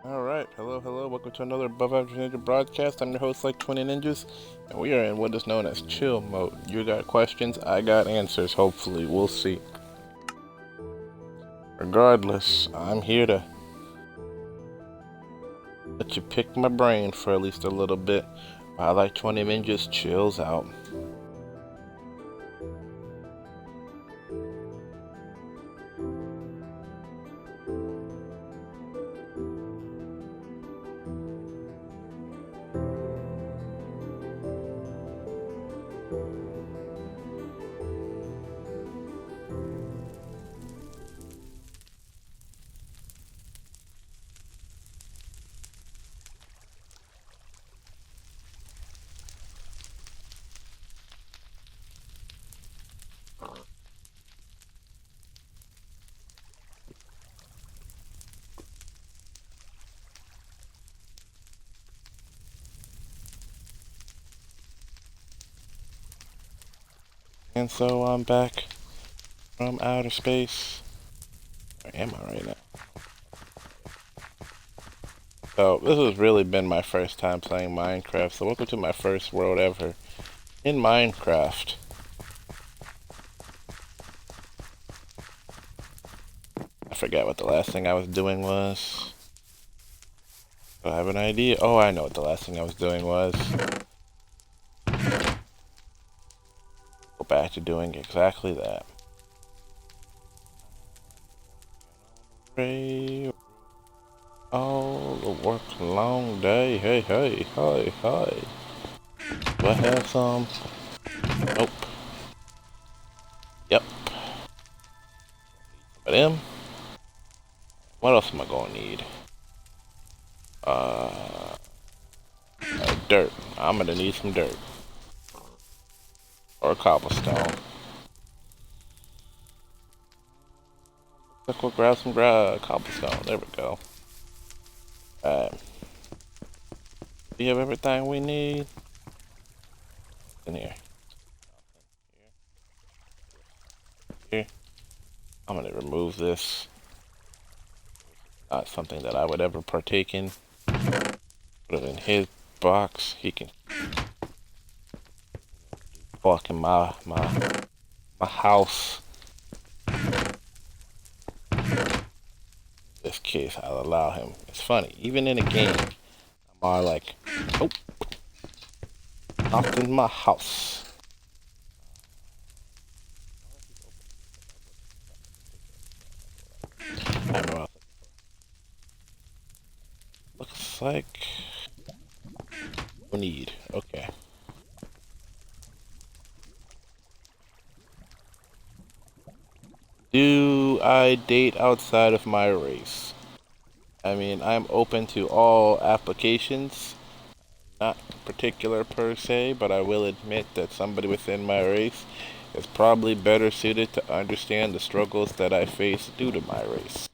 Alright, hello, welcome to another Above Average Ninja broadcast. I'm your host, Like 20 Ninjas, and we are in what is known as chill mode. You got questions, I got answers, hopefully, we'll see. Regardless, I'm here to let you pick my brain for at least a little bit while Like 20 Ninjas chills out. And so I'm back from outer space. Where am I right now? So, this has really been my first time playing Minecraft, so welcome to my first world ever in Minecraft. I forgot what the last thing I was doing was. Do I have an idea? Oh, I know what the last thing I was doing was. Go back to doing exactly that. Pray all the work long day. Hey, hey, hi, hi. Do I have some? Nope. Yep. But them. What else am I gonna need? Uh, dirt. I'm gonna need some dirt. Or cobblestone. Let's go grab some cobblestone. There we go. Alright. Do you have everything we need? In here. Here. I'm gonna remove this. Not something that I would ever partake in. Put it in his box. He can walk in my house. In this case, I'll allow him. It's funny, even in a game, I'm all like, nope, not in my house. I don't know. Looks like we need. Okay. Do I date outside of my race? I mean, I'm open to all applications, not particular per se, but I will admit that somebody within my race is probably better suited to understand the struggles that I face due to my race.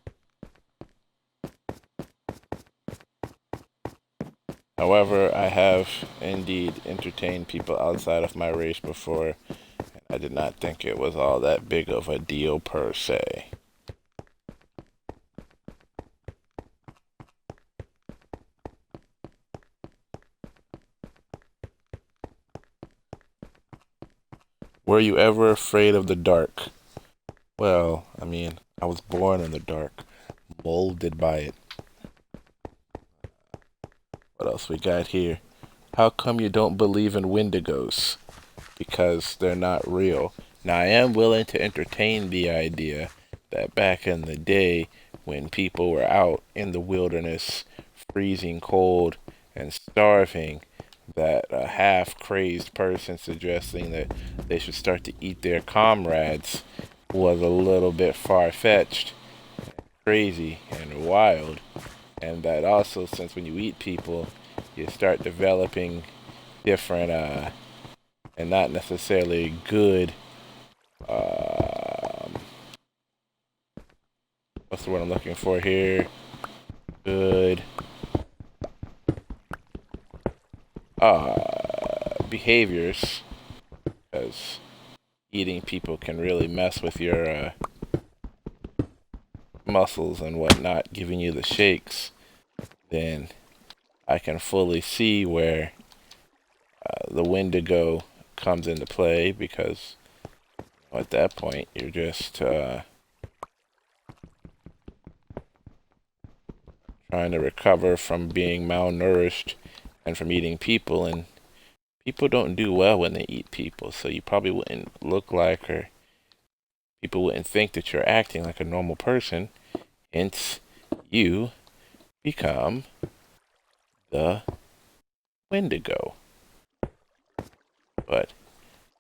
However, I have indeed entertained people outside of my race before, and I did not think it was all that big of a deal per se. Were you ever afraid of the dark? Well, I mean, I was born in the dark, molded by it. What else we got here? How come you don't believe in Wendigos? Because they're not real. Now, I am willing to entertain the idea that back in the day, when people were out in the wilderness, freezing cold and starving, that a half crazed person suggesting that they should start to eat their comrades was a little bit far fetched, crazy, and wild. And that also, since when you eat people, you start developing different and not necessarily good um, what's the word I'm looking for here? Good behaviors, because eating people can really mess with your muscles and whatnot, giving you the shakes. then I can fully see where the Wendigo comes into play, because at that point you're just trying to recover from being malnourished and from eating people, and people don't do well when they eat people, so you probably wouldn't look like, or people wouldn't think that you're acting like a normal person, hence you become the Wendigo. But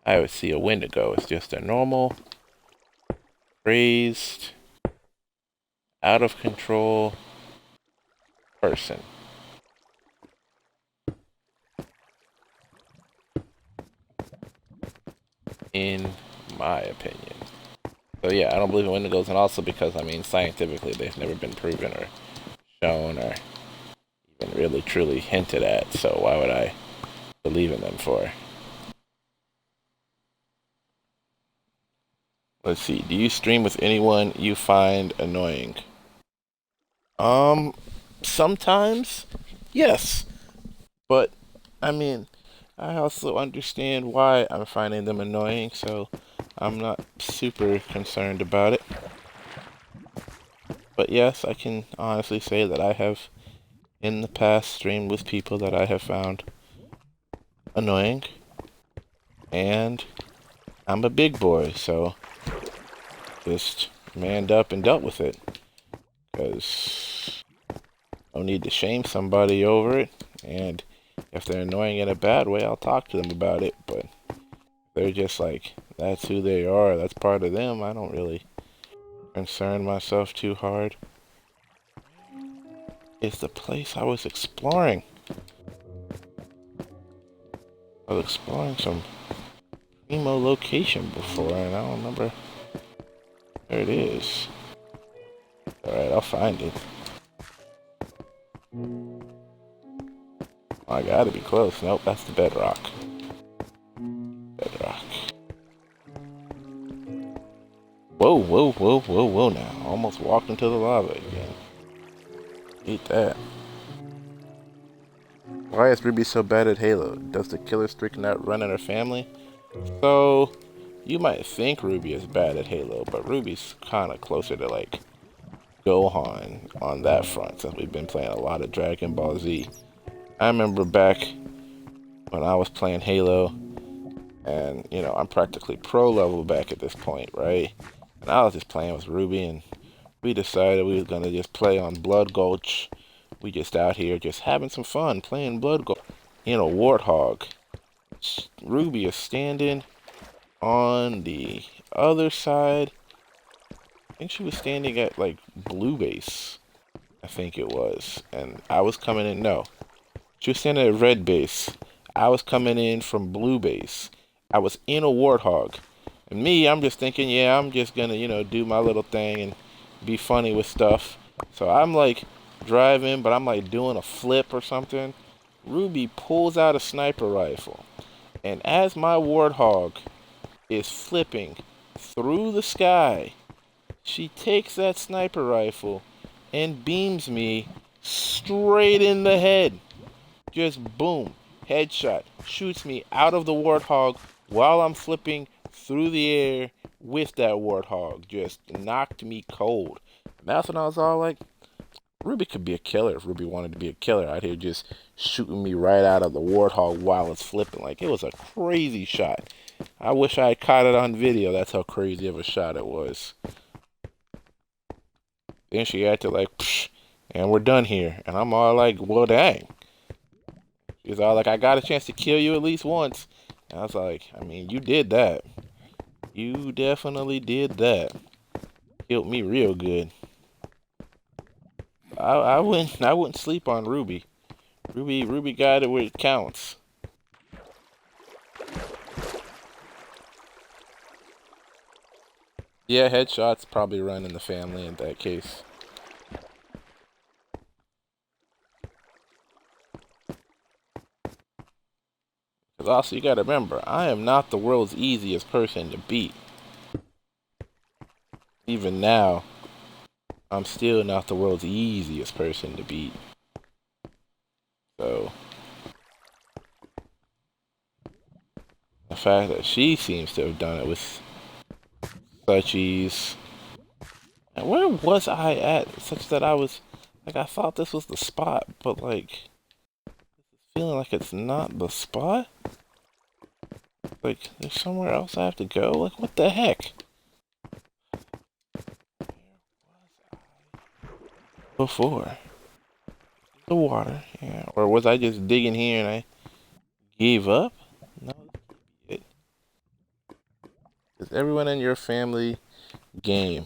I would see a Wendigo as just a normal, crazed, out of control person. In my opinion. So yeah, I don't believe in Wendigos, and also because, I mean, scientifically they've never been proven or shown or even really truly hinted at, so why would I believe in them for? Let's see, do you stream with anyone you find annoying? Sometimes, yes, but, I mean, I also understand why I'm finding them annoying, so I'm not super concerned about it. But yes, I can honestly say that I have in the past streamed with people that I have found annoying, and I'm a big boy, so just manned up and dealt with it, because no need to shame somebody over it, and if they're annoying in a bad way, I'll talk to them about it, but they're just like, that's who they are, that's part of them, I don't really concern myself too hard. It's the place I was exploring. I was exploring some primo location before, and I don't remember where it is. Alright, I'll find it. I gotta be close. Nope, that's the bedrock. Bedrock. Whoa, whoa, whoa, whoa, whoa now. Almost walked into the lava again. Eat that. Why is Ruby so bad at Halo? Does the killer streak not run in her family? So, you might think Ruby is bad at Halo, but Ruby's kind of closer to, like, Gohan on that front, since we've been playing a lot of Dragon Ball Z. I remember back when I was playing Halo, and, you know, I'm practically pro level back at this point, right? And I was just playing with Ruby, and we decided we was gonna just play on Blood Gulch. We just out here just having some fun playing Blood Gulch in a Warthog. Ruby is standing on the other side. I think she was standing at, like, Blue Base, I think it was. And I was coming in, no. She was standing at Red Base. I was coming in from Blue Base. I was in a Warthog. And me, I'm just thinking, yeah, I'm just gonna, you know, do my little thing and be funny with stuff. So I'm, like, driving, but I'm, like, doing a flip or something. Ruby pulls out a sniper rifle. And as my Warthog is flipping through the sky, she takes that sniper rifle and beams me straight in the head. Just boom, headshot. Shoots me out of the Warthog while I'm flipping through the air with that Warthog. Just knocked me cold. And that's when I was all like, Ruby could be a killer if Ruby wanted to be a killer out here just shooting me right out of the Warthog while it's flipping. Like, it was a crazy shot. I wish I had caught it on video. That's how crazy of a shot it was. Then she acted like, psh, and we're done here. And I'm all like, well, dang. She's all like, I got a chance to kill you at least once. And I was like, I mean, you did that. You definitely did that. Killed me real good. I wouldn't sleep on Ruby. Ruby got it where it counts. Yeah, headshots probably run in the family in that case. Because also, you gotta remember, I am not the world's easiest person to beat. Even now, I'm still not the world's easiest person to beat. fact that she seems to have done it with such ease. And where was I at? Such that I was, like, I thought this was the spot, but, like, feeling like it's not the spot? Like, there's somewhere else I have to go? Like, what the heck? Before? The water, yeah. Or was I just digging here and I gave up? No, it. Does everyone in your family game?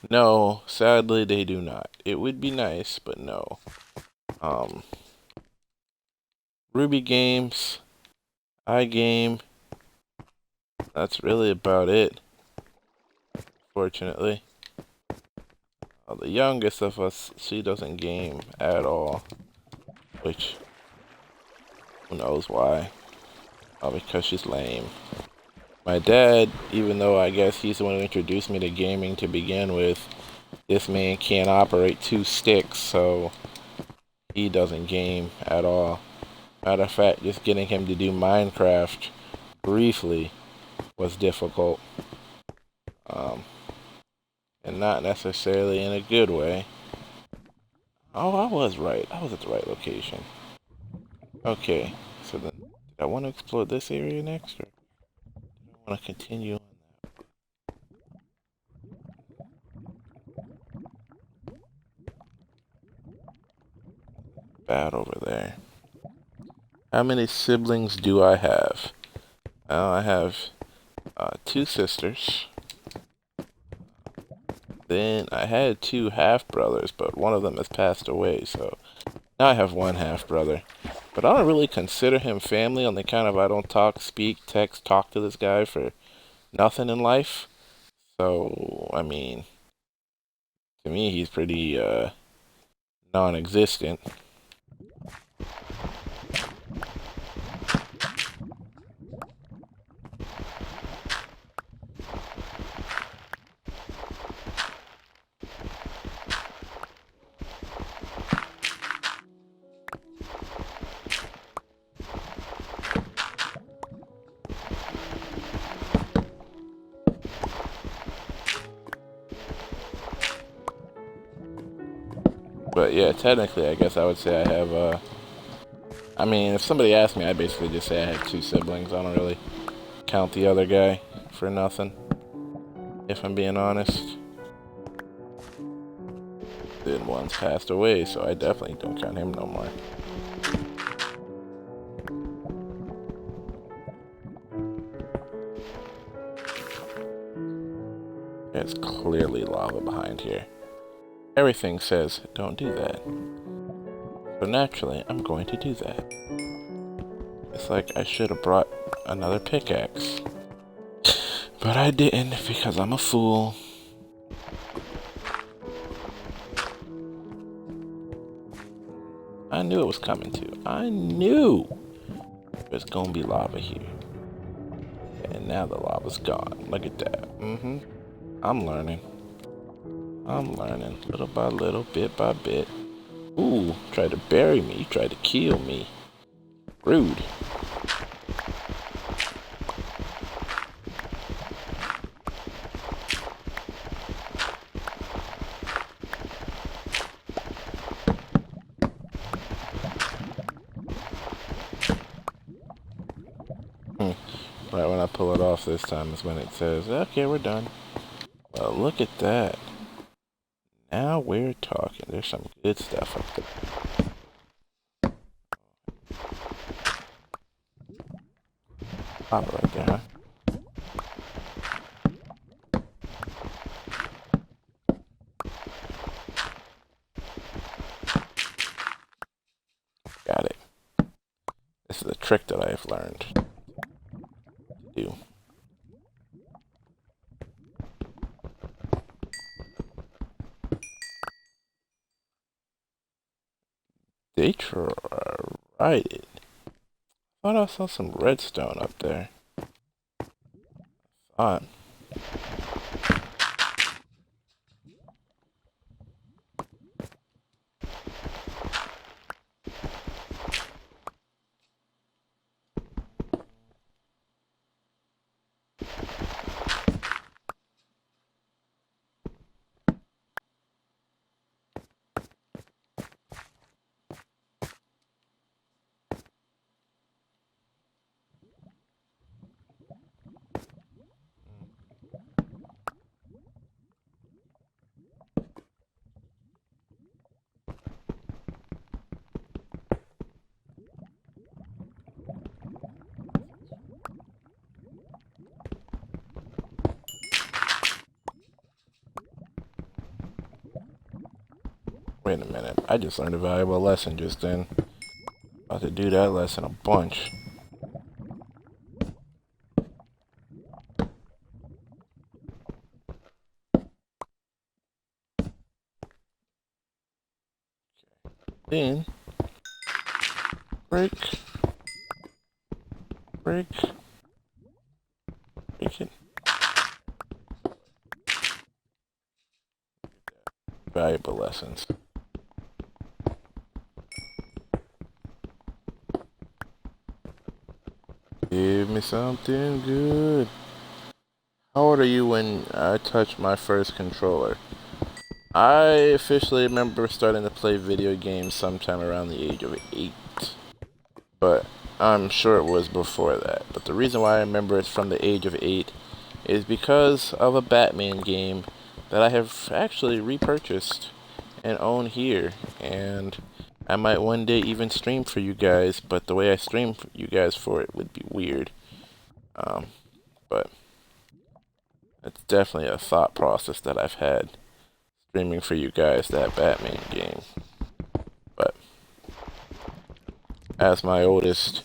No, sadly they do not. It would be nice, but no. Ruby games, iGame. That's really about it. Fortunately, the youngest of us, she doesn't game at all, which who knows why? Because she's lame. My dad, even though I guess he's the one who introduced me to gaming to begin with, this man can't operate two sticks, so he doesn't game at all. Matter of fact, just getting him to do Minecraft briefly was difficult. And not necessarily in a good way. Oh, I was right. I was at the right location. Okay, so then, did I want to explore this area next, or do I want to continue on that over there? How many siblings do I have? I have two sisters. Then I had two half-brothers, but one of them has passed away, so now I have one half-brother. But I don't really consider him family on the account of I don't talk, speak, text, talk to this guy for nothing in life. So, I mean, to me, he's pretty, non-existent. But yeah, technically, I guess I would say I have, I mean, if somebody asked me, I'd basically just say I have two siblings. I don't really count the other guy for nothing, if I'm being honest. Then one's passed away, so I definitely don't count him no more. There's clearly lava behind here. Everything says, don't do that. So naturally, I'm going to do that. It's like I should have brought another pickaxe. But I didn't because I'm a fool. I knew it was coming too. I knew there's gonna be lava here. And now the lava's gone. Look at that. I'm learning. I'm learning. Little by little, bit by bit. Ooh, tried to bury me. Tried to kill me. Rude. Right when I pull it off this time is when it says, okay, we're done. Well, look at that. Now we're talking. There's some good stuff up there. Pop it right there, huh? Got it. This is a trick that I've learned to do. They tried it. I thought I saw some redstone up there. Thought. Wait a minute. I just learned a valuable lesson just then. About to do that lesson a bunch. Then break it. Valuable lessons. Give me something good. How old are you when I touched my first controller? I officially remember starting to play video games sometime around the age of 8. But I'm sure it was before that. But the reason why I remember it's from the age of 8 is because of a Batman game that I have actually repurchased and own here. And I might one day even stream for you guys, but the way I stream for you guys for it would be weird. But it's definitely a thought process that I've had, streaming for you guys that Batman game. But as my oldest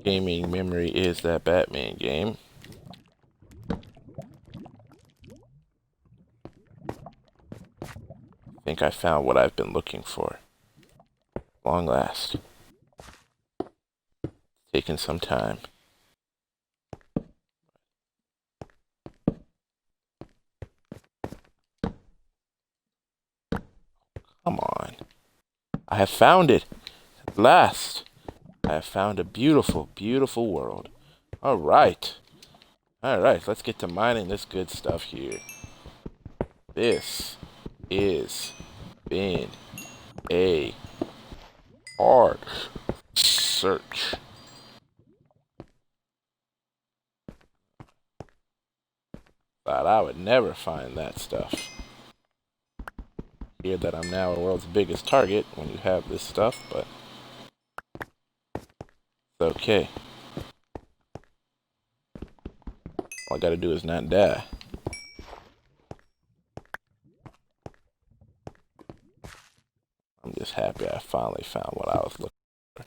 gaming memory is that Batman game, I think I found what I've been looking for. Long last. Taking some time. Come on. I have found it. At last. I have found a beautiful, beautiful world. Alright. Alright, let's get to mining this good stuff here. This is been a hard search. Thought I would never find that stuff. Hear that I'm now the world's biggest target when you have this stuff, but it's okay. All I gotta do is not die. I'm just happy I finally found what I was looking for.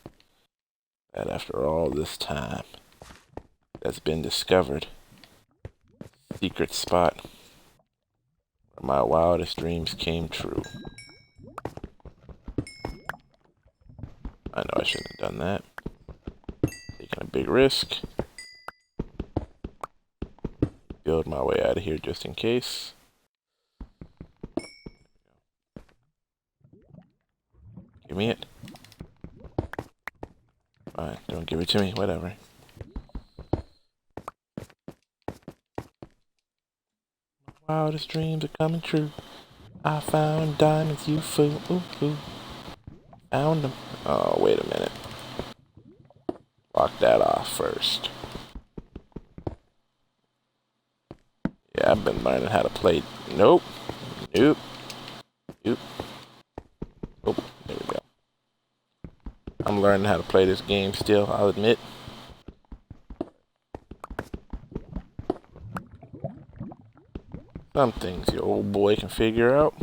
That after all this time, that's been discovered. Secret spot where my wildest dreams came true. I know I shouldn't have done that. Taking a big risk. Build my way out of here just in case. Give me it. Fine, don't give it to me, whatever. My wildest dreams are coming true. I found diamonds, you fool. Ooh, ooh. Found them. Oh, wait a minute. Lock that off first. Yeah, I've been learning how to play. Nope. Nope. Nope. Oh, there we go. I'm learning how to play this game still, I'll admit. Some things your old boy can figure out.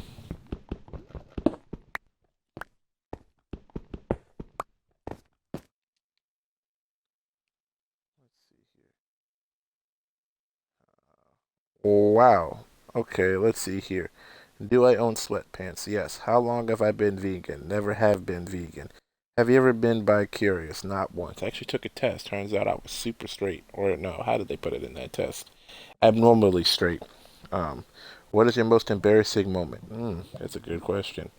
Wow. Okay, let's see here. Do I own sweatpants? Yes. How long have I been vegan? Never have been vegan. Have you ever been bi-curious? Not once. I actually took a test. Turns out I was super straight. Or no, how did they put it in that test? Abnormally straight. Um, what is your most embarrassing moment? That's a good question.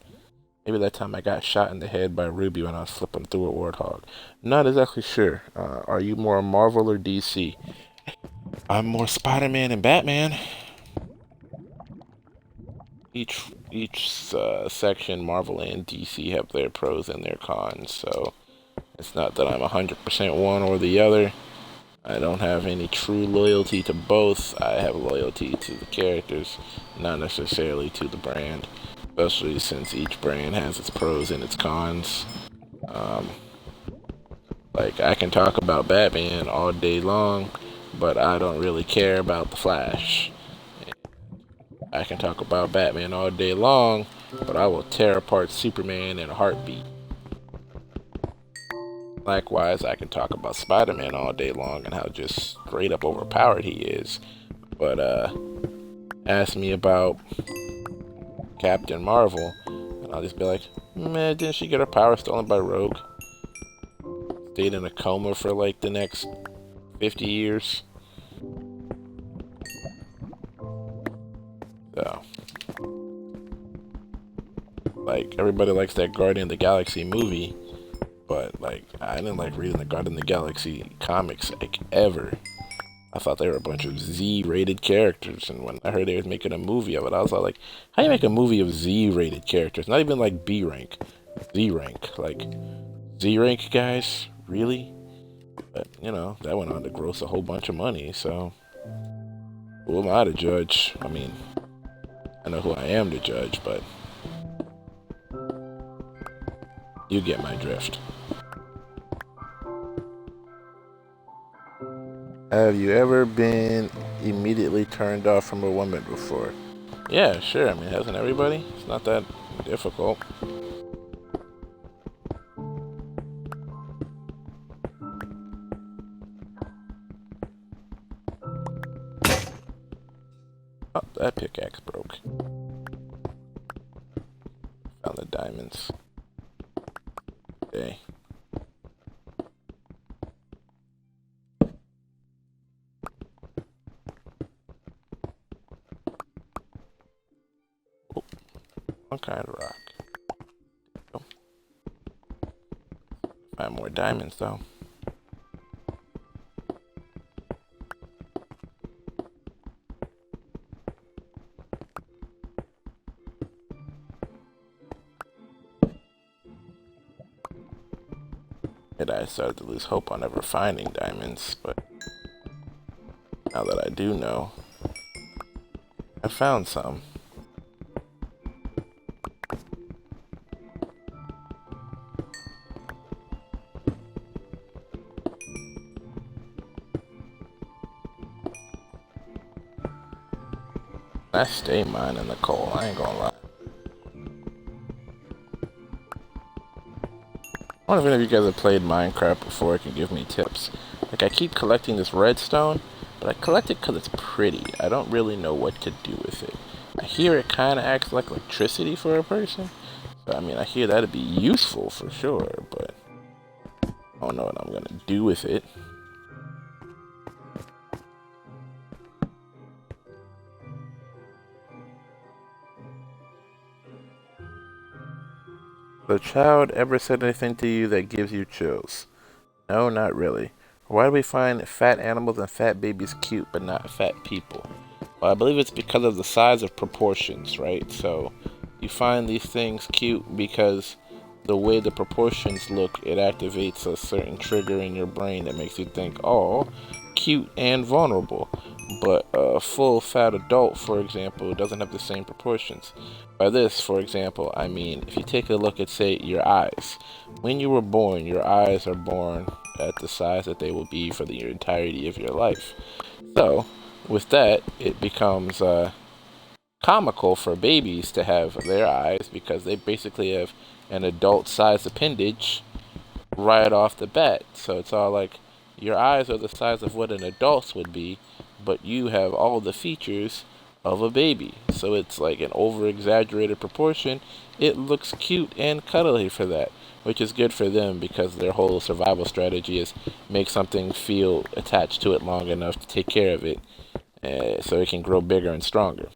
Maybe that time I got shot in the head by Ruby when I was flipping through a warthog. Not exactly sure. Are you more Marvel or DC? I'm more Spider-Man and Batman. Each section, Marvel and DC, have their pros and their cons, so it's not that I'm 100% one or the other. I don't have any true loyalty to both. I have loyalty to the characters, not necessarily to the brand, especially since each brand has its pros and its cons. Like, I can talk about Batman all day long, but I don't really care about the Flash. I can talk about Batman all day long, but I will tear apart Superman in a heartbeat. Likewise, I can talk about Spider-Man all day long and how just straight up overpowered he is. But ask me about Captain Marvel, and I'll just be like, man, didn't she get her power stolen by Rogue? Stayed in a coma for like the next 50 years. So, like, everybody likes that Guardian of the Galaxy movie, but like, I didn't like reading the Guardian of the Galaxy comics like ever. I thought they were a bunch of Z-rated characters, and when I heard they was making a movie of it, I was like, how do you make a movie of Z-rated characters? Not even like B rank, Z rank, like Z rank guys, really? But you know, that went on to gross a whole bunch of money. So who am I to judge? I mean, I know who I am to judge, but you get my drift. Have you ever been immediately turned off from a woman before? Yeah, sure. I mean, hasn't everybody? It's not that difficult. Oh, that pickaxe broke. Found the diamonds. Okay. Oh, what kind of rock? Oh. Find more diamonds though. And I started to lose hope on ever finding diamonds, but now that I do know, I found some. I stay mining the coal, I ain't gonna lie. I wonder if any of you guys have played Minecraft before and can give me tips. Like, I keep collecting this redstone, but I collect it because it's pretty. I don't really know what to do with it. I hear it kind of acts like electricity for a person. So, I mean, I hear that'd be useful for sure, but I don't know what I'm going to do with it. The child ever said anything to you that gives you chills? No, not really. Why do we find fat animals and fat babies cute but not fat people? Well, I believe it's because of the size of proportions, right? So you find these things cute because the way the proportions look, it activates a certain trigger in your brain that makes you think, oh, cute and vulnerable. But a full fat adult, for example, doesn't have the same proportions. By this, for example, I mean, if you take a look at, say, your eyes. When you were born, your eyes are born at the size that they will be for the entirety of your life. So, with that, it becomes comical for babies to have their eyes because they basically have an adult-sized appendage right off the bat. So it's all like your eyes are the size of what an adult's would be, but you have all the features of a baby. So it's like an over-exaggerated proportion. It looks cute and cuddly for that, which is good for them because their whole survival strategy is make something feel attached to it long enough to take care of it so it can grow bigger and stronger.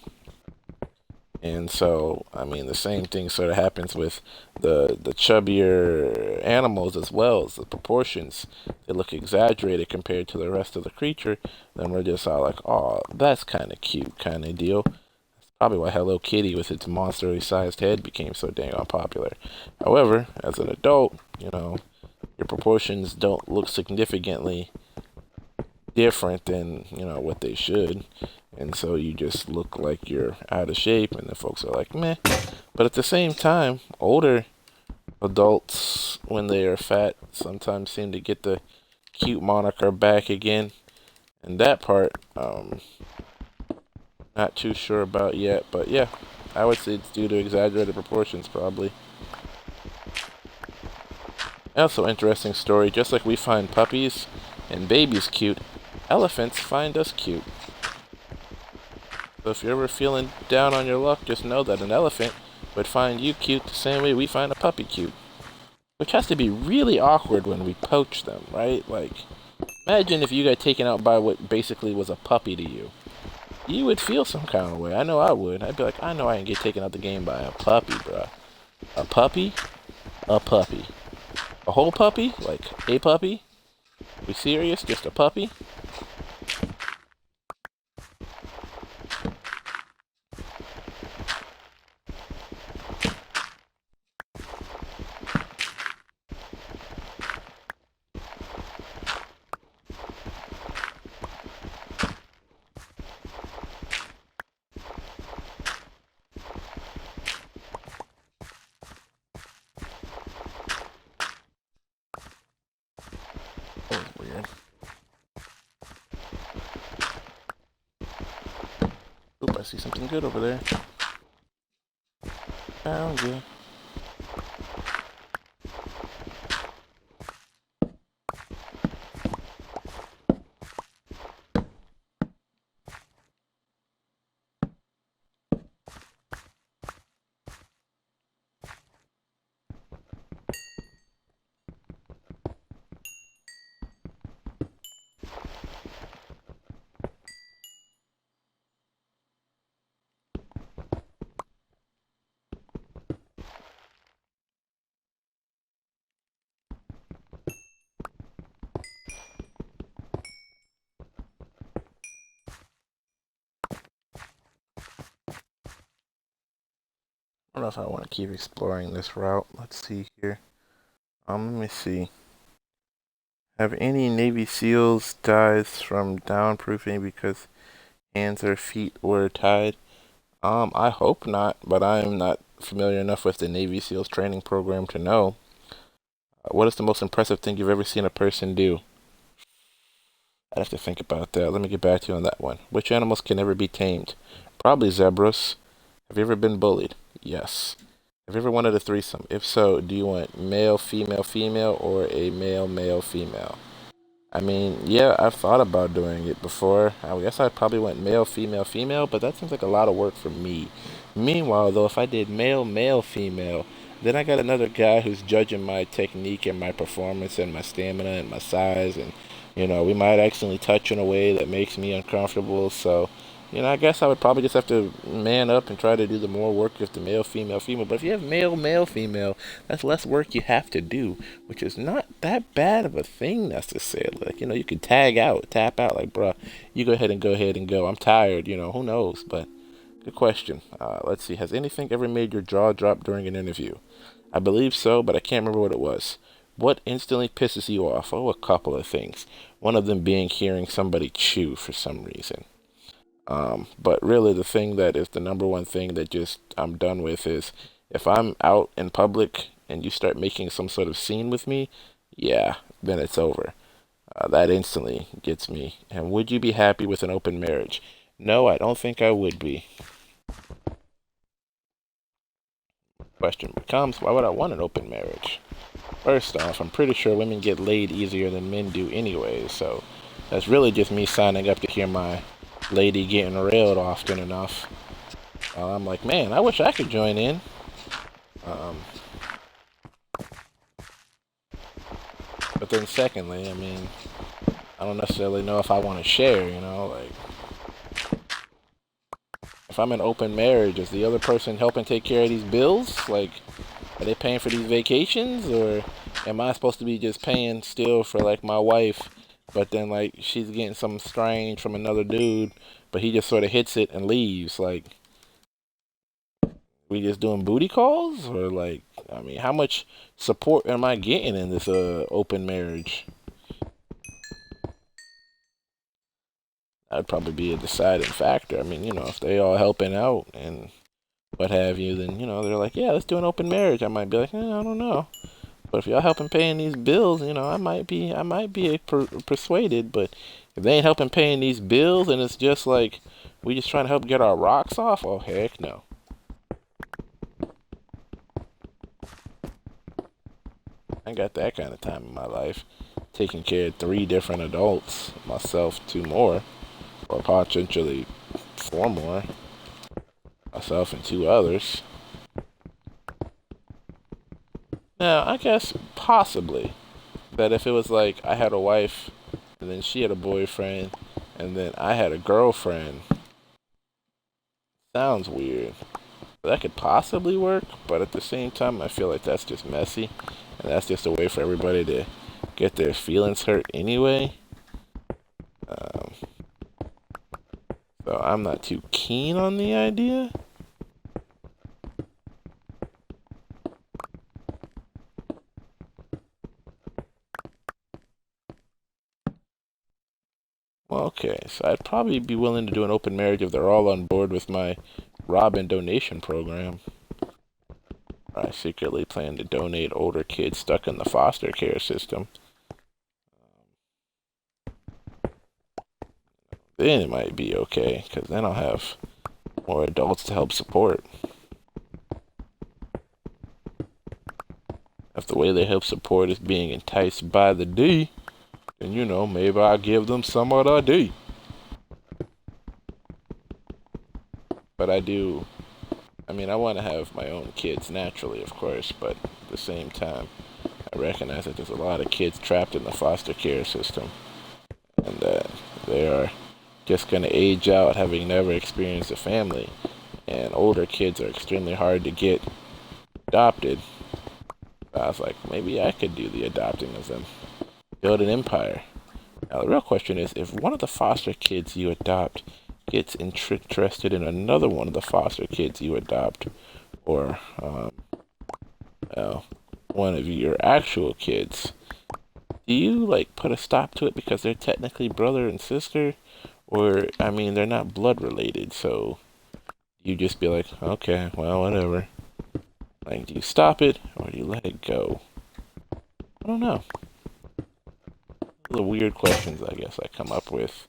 And so, I mean, the same thing sort of happens with the chubbier animals as well. As the proportions, they look exaggerated compared to the rest of the creature. Then we're just all like, oh, that's kind of cute kind of deal. That's probably why Hello Kitty with its monstrally sized head became so dang unpopular. However, as an adult, you know, your proportions don't look significantly different than, you know, what they should. And so you just look like you're out of shape, and the folks are like, meh. But at the same time, older adults, when they are fat, sometimes seem to get the cute moniker back again. And that part, not too sure about yet, but yeah. I would say it's due to exaggerated proportions, probably. Also, interesting story. Just like we find puppies and babies cute, elephants find us cute. So if you're ever feeling down on your luck, just know that an elephant would find you cute the same way we find a puppy cute. Which has to be really awkward when we poach them, right? Like, imagine if you got taken out by what basically was a puppy to you. You would feel some kind of way. I know I would. I'd be like, I know I can get taken out the game by a puppy, bruh. A puppy? A puppy. A whole puppy? Like, a puppy? We serious? Just a puppy? That was weird. Oop, I see something good over there. Found you. I don't know if I want to keep exploring this route. Let's see here. Let me see. Have any Navy SEALs died from downproofing because hands or feet were tied? I hope not, but I am not familiar enough with the Navy SEALs training program to know. What is the most impressive thing you've ever seen a person do? I'd have to think about that. Let me get back to you on that one. Which animals can never be tamed? Probably zebras. Have you ever been bullied? Yes. Have you ever wanted a threesome? If so, do you want male, female, female, or a male, male, female? I mean, yeah, I've thought about doing it before. I guess I probably went male, female, female, but that seems like a lot of work for me. Meanwhile, though, if I did male, male, female, then I got another guy who's judging my technique and my performance and my stamina and my size, and we might accidentally touch in a way that makes me uncomfortable. So, I guess I would probably just have to man up and try to do the more work with the male, female, female. But if you have male, male, female, that's less work you have to do, which is not that bad of a thing necessarily. Like, you can tag out, tap out, like, bruh, you go ahead and go. I'm tired, who knows? But good question. Let's see. Has anything ever made your jaw drop during an interview? I believe so, but I can't remember what it was. What instantly pisses you off? Oh, a couple of things. One of them being hearing somebody chew for some reason. But really, the thing that is the number one thing that just I'm done with is if I'm out in public and you start making some sort of scene with me, yeah, then it's over. That instantly gets me. And would you be happy with an open marriage? No, I don't think I would be. Question becomes, why would I want an open marriage? First off, I'm pretty sure women get laid easier than men do anyway, so that's really just me signing up to hear my lady getting railed often enough. I'm like, man, I wish I could join in. Um, but then secondly, I mean, I don't necessarily know if I want to share, like, if I'm in open marriage, is the other person helping take care of these bills? Like, are they paying for these vacations, or am I supposed to be just paying still for, like, my wife, but then, like, she's getting something strange from another dude, but he just sort of hits it and leaves? Like, we just doing booty calls, or, like, I mean, how much support am I getting in this open marriage? That'd probably be a deciding factor. I mean, if they all helping out and what have you, then they're like, yeah, let's do an open marriage. I might be like, I don't know. But if y'all helping paying these bills, I might be persuaded. But if they ain't helping paying these bills, and it's just like we just trying to help get our rocks off, oh heck no. I ain't got that kind of time in my life. Taking care of 3 different adults, myself 2 more, or potentially 4 more, myself and 2 others. Now, I guess possibly that if it was like I had a wife and then she had a boyfriend and then I had a girlfriend, sounds weird. That could possibly work, but at the same time, I feel like that's just messy, and that's just a way for everybody to get their feelings hurt anyway. Um, so I'm not too keen on the idea. Well, okay, so I'd probably be willing to do an open marriage if they're all on board with my Robin donation program. I secretly plan to donate older kids stuck in the foster care system. Then it might be okay, because then I'll have more adults to help support. If the way they help support is being enticed by the D, then maybe I'll give them some of the D. But I want to have my own kids naturally, of course, but at the same time, I recognize that there's a lot of kids trapped in the foster care system, and that they are just going to age out having never experienced a family, and older kids are extremely hard to get adopted. So I was like, maybe I could do the adopting of them, build an empire. Now, the real question is, if one of the foster kids you adopt gets interested in another one of the foster kids you adopt, or one of your actual kids, do you put a stop to it because they're technically brother and sister? Or, they're not blood related, so you just be like, okay, well, whatever. Do you stop it or do you let it go? I don't know. The weird questions I guess I come up with.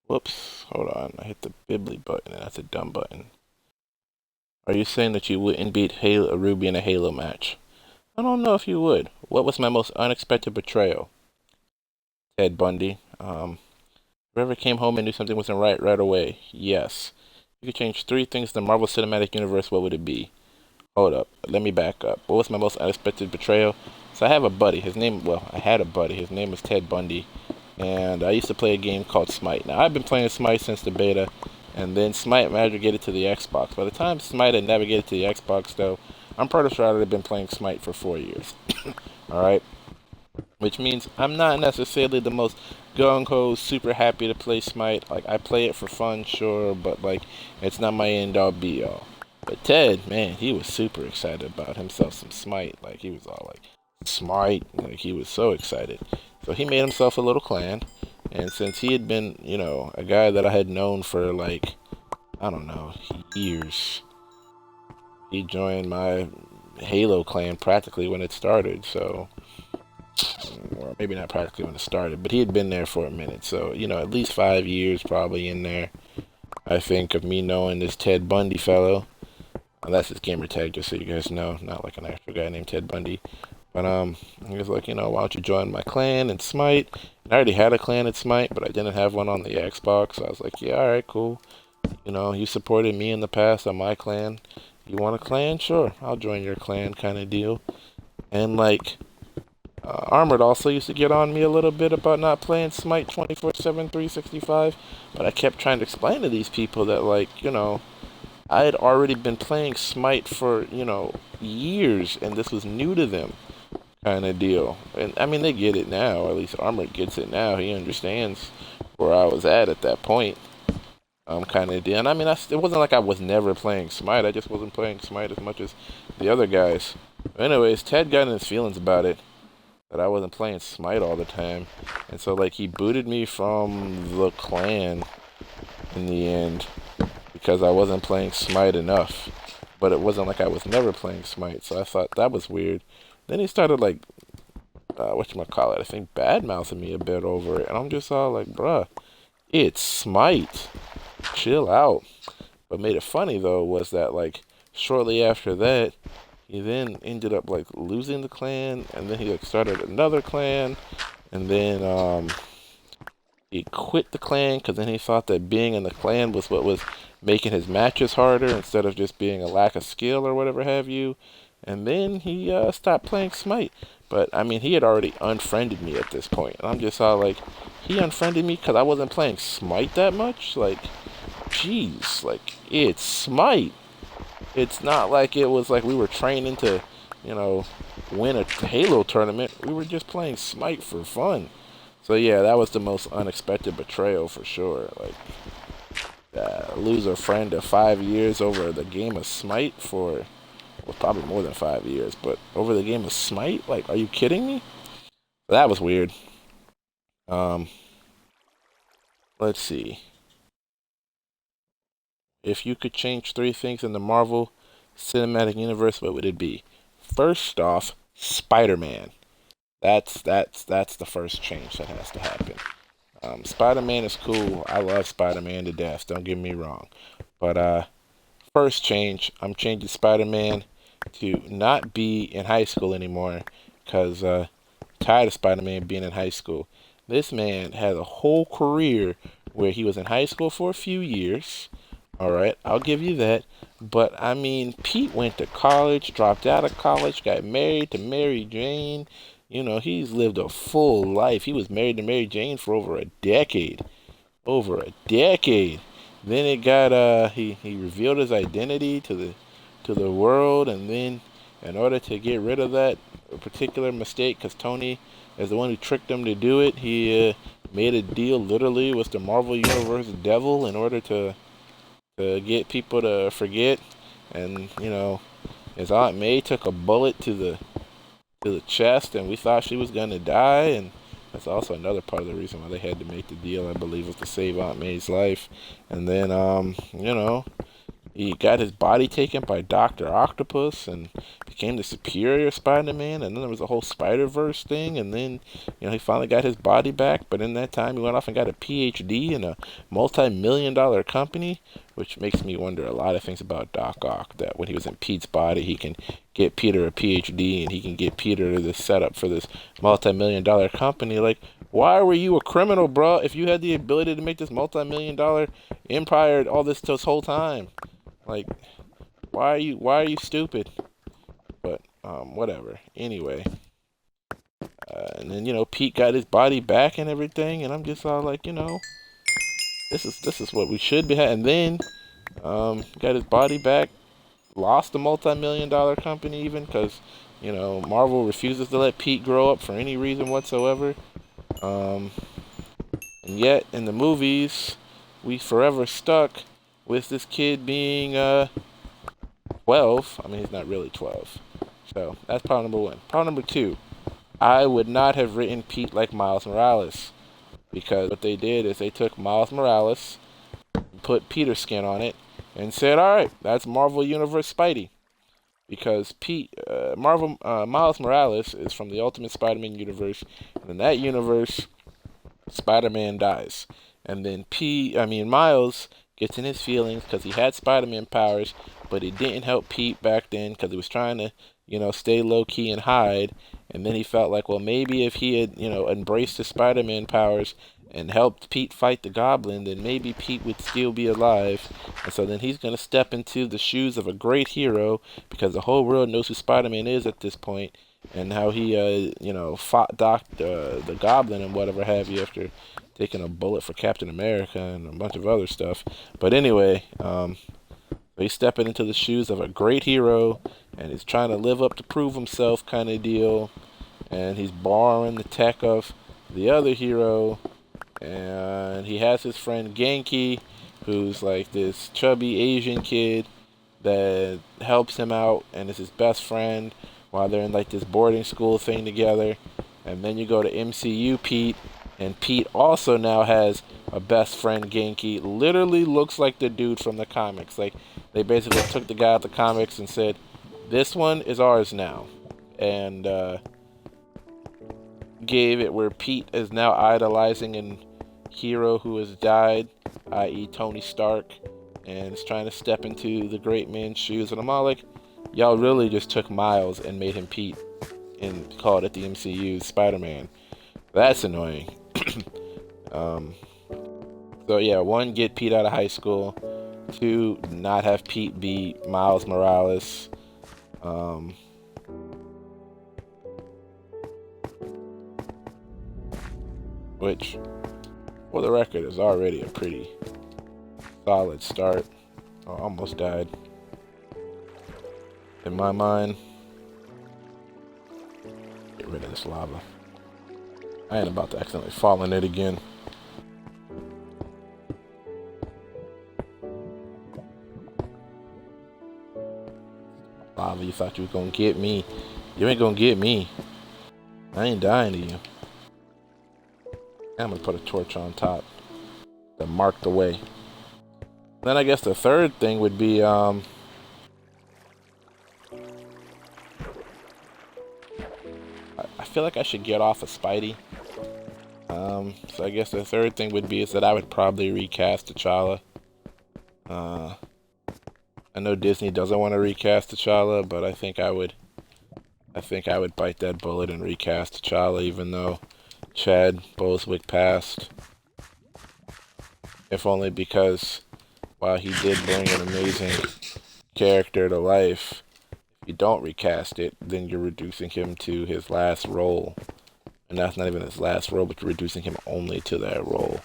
Whoops, hold on. I hit the Bibly button and that's a dumb button. Are you saying that you wouldn't beat Ruby in a Halo match? I don't know if you would. What was my most unexpected betrayal? Ted Bundy. Whoever came home and knew something wasn't right away. Yes. You could change 3 things in the Marvel Cinematic Universe, what would it be? Hold up. Let me back up. What was my most unexpected betrayal? So I have a buddy. I had a buddy. His name was Ted Bundy. And I used to play a game called Smite. Now, I've been playing Smite since the beta. And then Smite navigated to the Xbox. By the time Smite had navigated to the Xbox, though, I'm pretty sure I would have been playing Smite for 4 years. Alright? Which means I'm not necessarily the most gung-ho, super happy to play Smite. I play it for fun, sure, but, it's not my end-all, be-all. But Ted, man, he was super excited about himself some Smite. He was all Smite. He was so excited. So he made himself a little clan. And since he had been, a guy that I had known for, I don't know, years, he joined my Halo clan practically when it started, so... Or maybe not practically when it started, but he had been there for a minute. So, at least 5 years probably in there, I think, of me knowing this Ted Bundy fellow. That's his gamer tag, just so you guys know. Not like an actual guy named Ted Bundy. But, he was like, why don't you join my clan and Smite? I already had a clan at Smite, but I didn't have one on the Xbox. So I was like, yeah, all right, cool. You know, you supported me in the past on my clan. You want a clan? Sure, I'll join your clan, kind of deal. And like, Armored also used to get on me a little bit about not playing Smite 24/7, 365. But I kept trying to explain to these people that, like, I had already been playing Smite for, years, and this was new to them, kind of deal. And I mean, they get it now. At least Armored gets it now. He understands where I was at that point. Kind of deal. And I mean, it wasn't like I was never playing Smite. I just wasn't playing Smite as much as the other guys. Anyways, Ted got in his feelings about it, that I wasn't playing Smite all the time, and so like he booted me from the clan in the end because I wasn't playing Smite enough. But it wasn't like I was never playing Smite, so I thought that was weird. Then he started like, whatchamacallit, I think bad mouthing me a bit over it, and I'm just all like, bruh, it's Smite, chill out. What made it funny though was that like shortly after that, he then ended up like losing the clan, and then he like started another clan, and then he quit the clan because then he thought that being in the clan was what was making his matches harder instead of just being a lack of skill or whatever have you. And then he stopped playing Smite. But I mean, he had already unfriended me at this point, and I'm just all like, he unfriended me because I wasn't playing Smite that much. Like, jeez, like it's Smite. It's not like it was like we were training to, you know, win a Halo tournament. We were just playing Smite for fun. So yeah, that was the most unexpected betrayal for sure. Like, lose a friend of 5 years over the game of Smite for, well, probably more than 5 years, but over the game of Smite? Like, are you kidding me? That was weird. Um, let's see. If you could change three things in the Marvel Cinematic Universe, what would it be? First off, Spider-Man. That's the first change that has to happen. Spider-Man is cool. I love Spider-Man to death. Don't get me wrong. But first change, I'm changing Spider-Man to not be in high school anymore, cause tired of Spider-Man being in high school. This man had a whole career where he was in high school for a few years. All right, I'll give you that. But I mean, Pete went to college, dropped out of college, got married to Mary Jane. He's lived a full life. He was married to Mary Jane for over a decade. Over a decade. Then it got he revealed his identity to the world, and then in order to get rid of that particular mistake, because Tony is the one who tricked him to do it, he made a deal literally with the Marvel Universe devil in order to get people to forget. And his Aunt May took a bullet to the chest, and we thought she was gonna die. And that's also another part of the reason why they had to make the deal, I believe, was to save Aunt May's life. And then, he got his body taken by Doctor Octopus and became the superior Spider-Man. And then there was a whole Spider-Verse thing. And then, he finally got his body back. But in that time, he went off and got a PhD in a multi-million-dollar company, which makes me wonder a lot of things about Doc Ock. That when he was in Pete's body, he can get Peter a PhD, and he can get Peter this setup for this multi-million-dollar company. Like, why were you a criminal, bro? If you had the ability to make this multi-million-dollar empire all this whole time, like, why are you stupid? But whatever. Anyway, and then Pete got his body back and everything, and I'm just all like, this is what we should be. And then got his body back, lost the multi-million-dollar company even because Marvel refuses to let Pete grow up for any reason whatsoever. Um, and yet in the movies, we forever stuck with this kid being 12. I mean, he's not really 12. So that's problem number one. Problem number two, I would not have written Pete like Miles Morales, because what they did is they took Miles Morales, put Peter skin on it, and said, all right, that's Marvel Universe Spidey. Because Miles Morales is from the Ultimate Spider-Man universe, and in that universe, Spider-Man dies. And then Miles gets in his feelings because he had Spider-Man powers, but it didn't help Pete back then because he was trying to, stay low-key and hide. And then he felt like, well, maybe if he had, embraced his Spider-Man powers and helped Pete fight the Goblin, then maybe Pete would still be alive. And so then he's going to step into the shoes of a great hero because the whole world knows who Spider-Man is at this point, and how he, fought the Goblin and whatever have you after taking a bullet for Captain America and a bunch of other stuff. But anyway, he's stepping into the shoes of a great hero, and he's trying to live up to prove himself kind of deal. And he's borrowing the tech of the other hero, and he has his friend Genki, who's like this chubby Asian kid that helps him out and is his best friend while they're in like this boarding school thing together. And then you go to MCU Pete, and Pete also now has a best friend, Genki. Literally looks like the dude from the comics. Like, they basically took the guy out the comics and said, this one is ours now. And gave it where Pete is now idolizing a hero who has died, i.e. Tony Stark, and is trying to step into the great man's shoes. And I'm all like, y'all really just took Miles and made him Pete and called it the MCU Spider-Man. That's annoying. So yeah, 1, get Pete out of high school. 2, not have Pete be Miles Morales. Which, for the record, is already a pretty solid start. I almost died. In my mind, get rid of this lava. I ain't about to accidentally fall in it again. Lava, you thought you was gonna get me. You ain't gonna get me. I ain't dying to you. I'm gonna put a torch on top to mark the way. Then I guess the third thing would be I feel like I should get off of Spidey. So I guess the third thing would be is that I would probably recast T'Challa. I know Disney doesn't want to recast T'Challa, but I think I would bite that bullet and recast T'Challa, even though Chad Boswick passed. If only because while he did bring an amazing character to life, if you don't recast it, then you're reducing him to his last role. And that's not even his last role, but you're reducing him only to that role.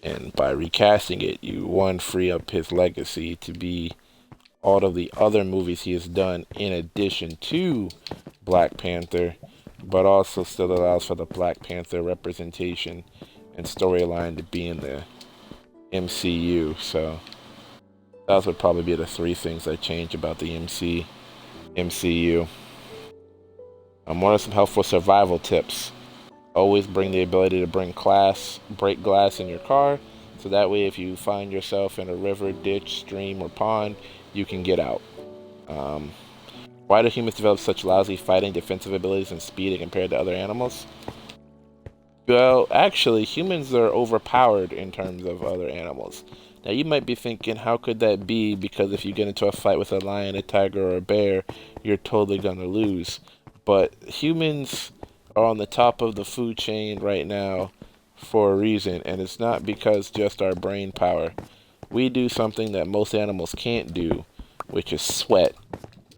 And by recasting it, you, 1, free up his legacy to be all of the other movies he has done in addition to Black Panther, but also still allows for the Black Panther representation and storyline to be in the MCU. So those would probably be the 3 things I change about the MCU. What are some helpful survival tips? Always bring the ability to break glass in your car, so that way if you find yourself in a river, ditch, stream, or pond, you can get out. Why do humans develop such lousy fighting, defensive abilities, and speed compared to other animals? Well, actually, humans are overpowered in terms of other animals. Now, you might be thinking, how could that be? Because if you get into a fight with a lion, a tiger, or a bear, you're totally gonna lose. But humans are on the top of the food chain right now for a reason, and it's not because just our brain power. We do something that most animals can't do, which is sweat.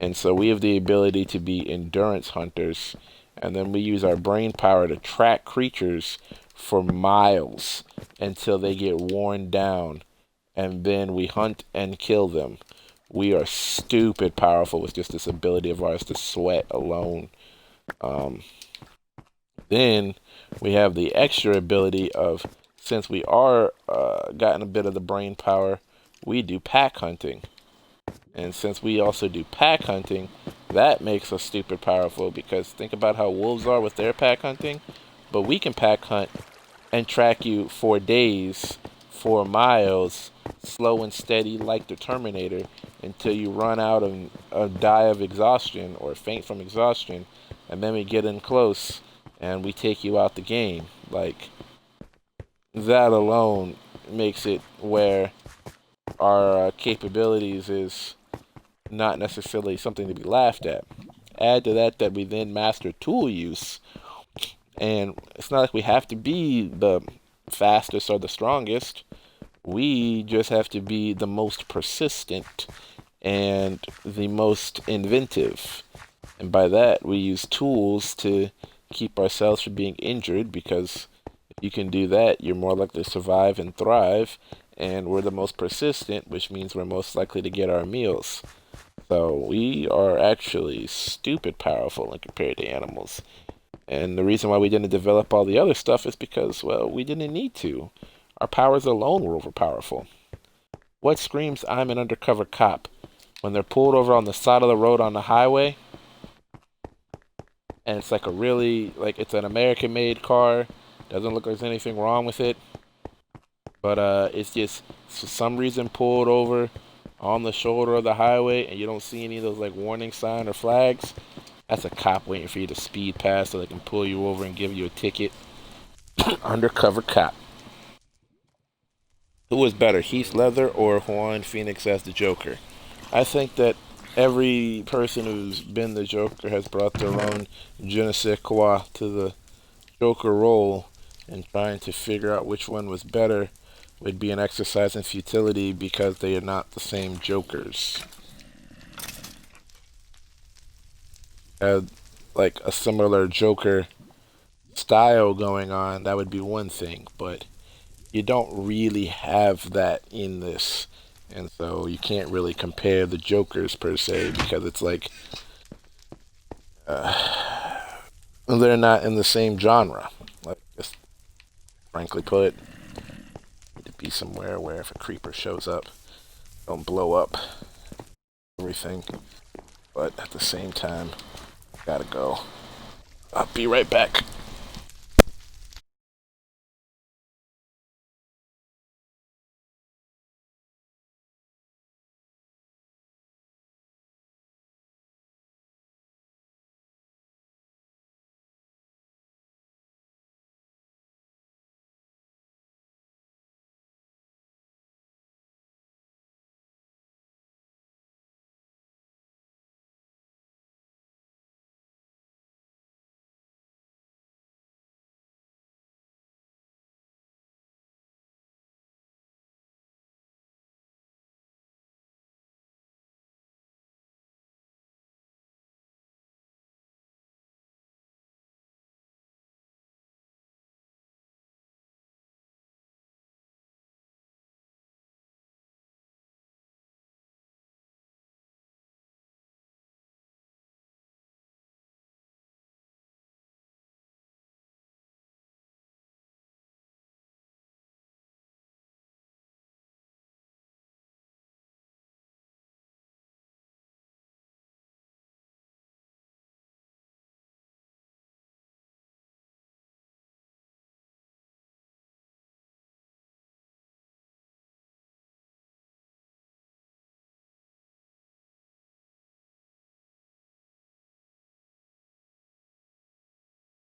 And so we have the ability to be endurance hunters, and then we use our brain power to track creatures for miles until they get worn down, and then we hunt and kill them. We are stupid powerful with just this ability of ours to sweat alone. Then we have the extra ability of, since we are gotten a bit of the brain power, we do pack hunting. And since we also do pack hunting, that makes us stupid powerful, because think about how wolves are with their pack hunting, but we can pack hunt and track you for days, for miles, slow and steady like the Terminator, until you run out and die of exhaustion or faint from exhaustion, and then we get in close and we take you out the game. Like, that alone makes it where our capabilities is not necessarily something to be laughed at. Add to that we then master tool use, and it's not like we have to be the fastest or the strongest. We just have to be the most persistent and the most inventive. And by that, we use tools to keep ourselves from being injured, because if you can do that, you're more likely to survive and thrive. And we're the most persistent, which means we're most likely to get our meals. So we are actually stupid powerful when compared to animals. And the reason why we didn't develop all the other stuff is because, well, we didn't need to. Our powers alone were overpowerful. What screams I'm an undercover cop? When they're pulled over on the side of the road on the highway, and it's like a really, like, it's an American-made car. Doesn't look like there's anything wrong with it. But it's just, for some reason, pulled over on the shoulder of the highway, and you don't see any of those, like, warning sign or flags. That's a cop waiting for you to speed past so they can pull you over and give you a ticket. Undercover cop. Who was better, Heath Ledger or Joaquin Phoenix as the Joker? I think that every person who's been the Joker has brought their own je ne sais quoi to the Joker role, and trying to figure out which one was better would be an exercise in futility, because they are not the same Jokers. Like a similar Joker style going on, that would be one thing, but you don't really have that in this. And so you can't really compare the Jokers per se, because it's like they're not in the same genre. Like, just frankly put, need to be somewhere where if a creeper shows up, don't blow up everything. But at the same time, gotta go. I'll be right back.